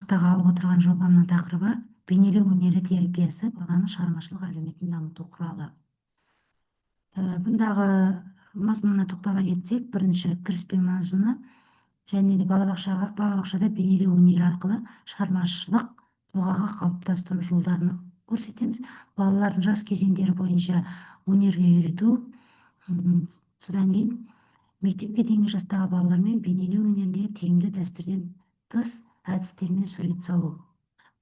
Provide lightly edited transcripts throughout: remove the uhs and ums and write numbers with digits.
Тағы алып отырған жобамның тақырыбы бейнелеу өнері терапиясы баланың шығармашылық әлеуметін дамыту құралы. Бұндағы мазмұнына тоқтала кетсек, бірінші кіріспе мазмұны және де балабақшада бейнелеу өнері арқылы шығармашылық тұлғаға қалыптастыру жолдарын көрсетеміз. Балалардың жас кезеңдері бойынша өнерге үйрету, содан кейін мектепке дейінгі жастағы балалармен бейнелеу өнеріндегі тиімді дәстүрден тыс әдістермен сурет салу.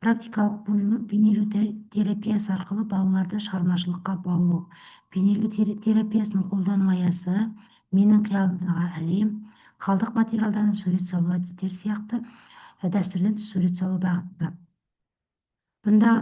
Практикалық бөлімі бейнелеу терапиясы арқылы балаларды шығармашылыққа баулу. Бейнелеу терапиясының қолдану аясы менің қиялымдағы әлем, қалдық материалдардан сурет салу әдістері сияқты дәстүрден тыс сурет салу бағытта. Бұндағы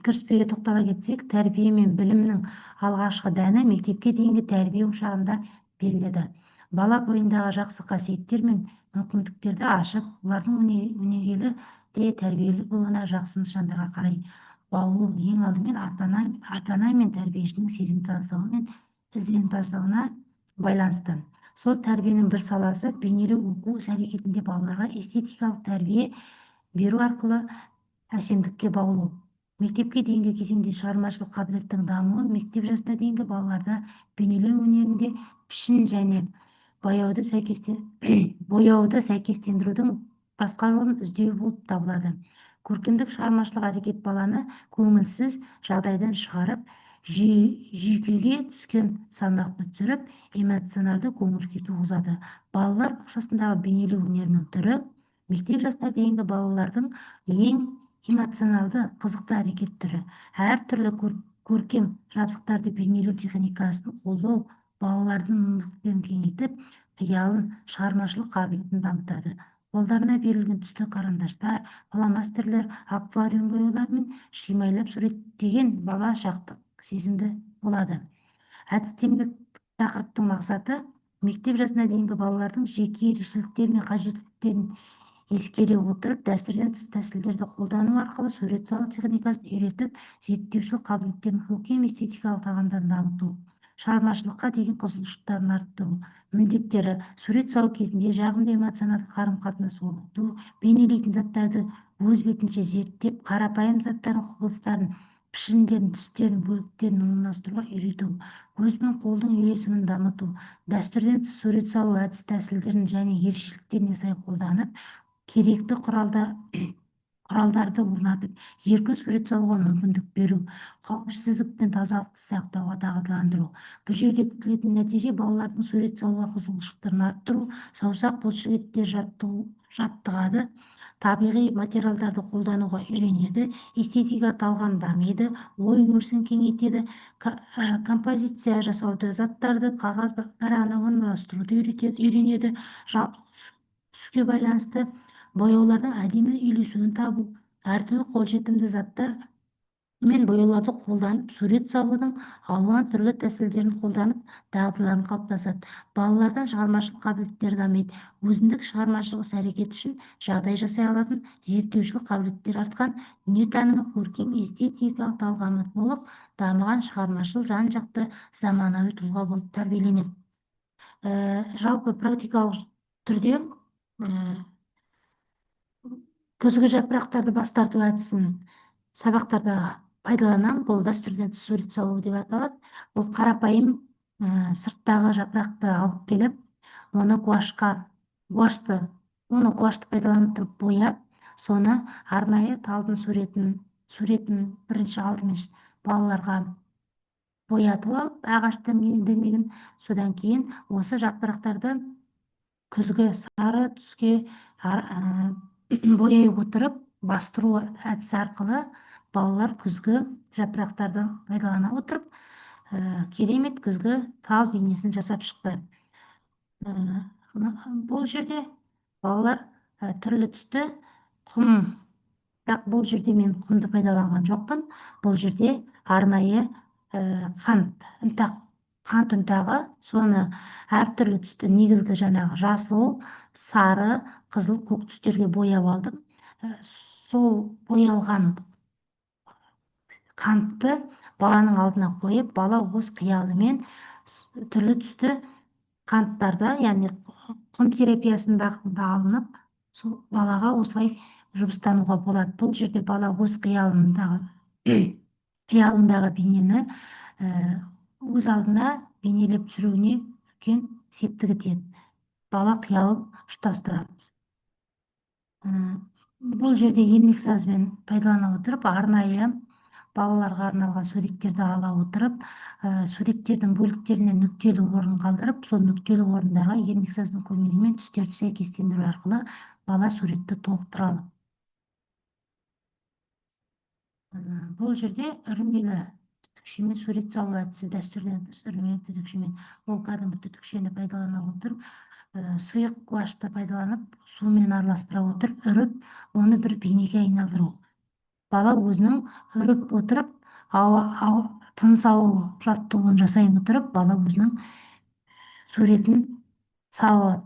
кіріспеге тоқтала кетсек, тәрбие мен білімнің алғашқы дәні мектепке дейінгі тәрбие ошағында беріледі. Бала бойындағы жақсы қасиеттер мен мүмкіндіктерді ашып, олардың өнегелі де тәрбиелі болуына жақсы нышандарға қарай баулу ең алдымен ата-ана мен тәрбиешінің сезімталдығы мен ізденімпаздығына байланысты. Сол тәрбиенің бір саласы бейнелеу оқу іс-әрекетінде балаларға эстетикалық тәрбие беру арқылы әсемдікке баулу. Мектепке дейінгі кезеңде шығармашылық қабілеттің дамуы мектеп жасына дейінгі балаларда бейнелеу өнерінде пішін және бояуды сәйкестендірудің басқа жолын іздеу болып табылады. Көркемдік шығармашылық әрекет баланы көңілсіз жағдайдан шығарып, жүйкеге түскен салмақты түсіріп, эмоционалды көңіл-күй туғызады. Балалар бақшасындағы бейнелеу өнерінің түрі мектеп жасына дейінгі балалардың ең эмоционалды қызықты әрекет түрі. Әртүрлі көркем жабдықтарды бейнелеу техникасын қолдау балалардың мүмкіндіктерін кеңейтіп, қиялын, шығармашылық қабілетін дамытады. Қолдарына берілген түсті қарандаштар, фломастерлер, аквариум бояулар мен шимайлап суреттеген бала шақтық сезімді болады. Әдістемелік тақырыптың мақсаты мектеп жасына дейінгі балалардың жеке ерекшеліктері мен қажеттіліктерін ескере отырып, дәстүрден тыс тәсілдерді қолдану арқылы сурет салу техникасын үйретіп, зерттеушілік қабілеттерін көркем эстетикалық тағамдарын дамыту, шығармашылыққа деген қызығушылықтарын арттыру. Міндеттері: сурет салу кезінде жағымды эмоционалды қарым-қатынас орнату, бейнелейтін заттарды өз бетінше зерттеп, қарапайым заттардың құбылыстарын, пішіндерін, түстерін, бөліктерін орналастыруға үйрету, көз бен қолдың үйлесімін дамыту, дәстүрден тыс сурет салу әдіс тәсілдерін және ерекшеліктеріне сай қолданып, керекті құралдарды орнатып, еркін сурет салуға мүмкіндік беру, қауіпсіздік пен тазалықты сақтауға дағдыландыру. Бұл жерде күтілетін нәтиже балалардың сурет салуға қызығушылықтарын арттыру, саусақ бұлшықеттер жаттығады, табиғи материалдарды қолдануға үйренеді, эстетика талғам дамиды, ой өрісін кеңейтеді, композиция жасауды, заттарды қағаз парағына орналастыруды үйренеді, түске байланысты бояулардың әдемі үйлесуін табу, әртүрлі қолжетімді заттар мен бояуларды қолданып, сурет салудың алуан түрлі тәсілдерін қолданып, дағдыларын қалыптасады. Балалардан шығармашылық қабілеттері дамиды. Өзіндік шығармашылық іс-әрекет үшін жағдай жасай алатын, зерттеушілік қабілеттері артқан, дүниетанымы көркем, эстетикалық талғамы толық дамыған шығармашыл, жан-жақты заманауи тұлға болып тәрбиеленеді. Жалпы практикалық түрде күзгі жапырақтарды бас тарту әдісін сабақтарда пайдаланамын. Бұл дәстүрден тыс сурет салу деп аталады. Бұл қарапайым сырттағы жапырақты алып келіп, оны гуашты пайдаланып тұрып бояп, соны арнайы талдың суретін бірінші алдымен балаларға боятып алып, ағаштың дәнегін, содан кейін осы жапырақтарды күзгі сары түске бояй отырып, бастыру әдісі арқылы балалар күзгі жапырақтарды пайдалана отырып, керемет күзгі тал бейнесін жасап шықты. Бұл жерде балалар түрлі түсті құм, бірақ бұл жерде мен құмды пайдаланған жоқпын. Бұл жерде арнайы қант ұнтағы, соны әртүрлі түсті негізгі жаңағы жасыл, сары, қызыл, көк түстерге бояп алдым. Сол боялған қантты баланың алдына қойып, бала өз қиялымен түрлі түсті қанттарды, яғни құм терапиясының бағытында алынып, сол балаға осылай жұмыстануға болады. Бұл жерде бала өз қиялындағы бейнені өз алдына бейнелеп жүруіне үлкен септігі тиеді. Бала қиялын ұштастырамыз. Бұл жерде емлік сазбен пайдалана отырып, арнайы балаларға арналған суреттерді ала отырып, суреттердің бөліктерінен нүктелі орын қалдырып, сол нүктелі орындарға емлік саздың көмегімен түстерді сәйкестендіру арқылы бала суретті толықтыра алады. Бұл жерде үрмелі түтікшемен сурет салу әдісі дәстүрден тыс үрмелі түтікшемен. Ол кәдімгі түтікшені пайдалана отырып, сұйық гуашьты пайдаланып, сумен араластыра отырып, үріп, оны бір бейнеге айналдыру. Бала өзінің үріп отырып, тыныс алу жаттығуын жасай отырып, бала өзінің суретін салады,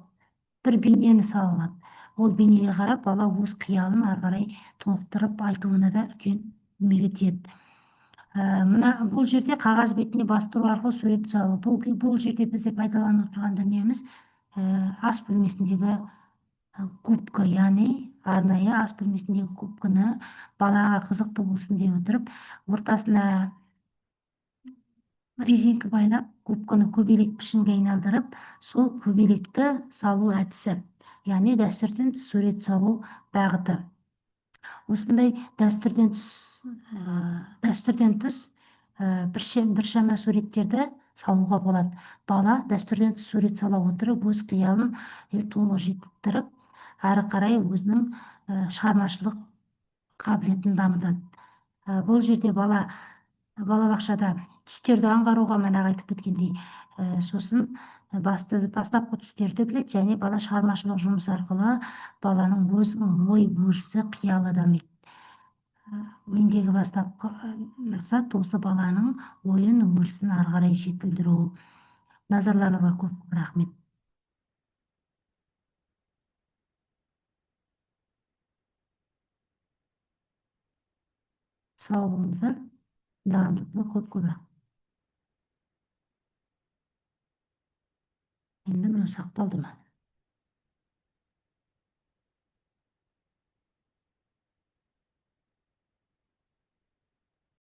бір бейнені салады. Ол бейнеге қарап, бала өз қиялын ары қарай толықтырып айтуына да үлкен көмегі тиеді. Мына бұл жерде қағаз бетіне бастыру арқылы сурет салу. Бұл жерде бізде пайдаланып отырған дүниеміз ас бөлмесіндегі губка, яғни арнайы ас бөлмесіндегі губканы балаға қызықты болсын деп отырып, ортасына резинка байлап, губканы көбелек пішінге айналдырып, сол көбелекті салу әдісі, яғни дәстүрден тыс сурет салу бағыты. Осындай дәстүрден тыс біршама суреттерді салуға болады. Бала дәстүрден тыс сурет сала отырып, өз қиялын толық жетілдіріп, ары қарай өзінің шығармашылық қабілетін дамытады. Бұл жерде балабақшада түстерді аңғаруға манағы айтып кеткендей, сосын бастапқы түстерді біледі, және бала шығармашылық жұмыс арқылы баланың өзінің ой өрісі, қиялы дамиды. Мендегі бастапқы мақсат осы баланың ойын өрісін ары қарай жетілдіру. Назарларыңызға көп рахмет. Сау болыңыздар. Көп рахмет. Енді мынау сақталды ма?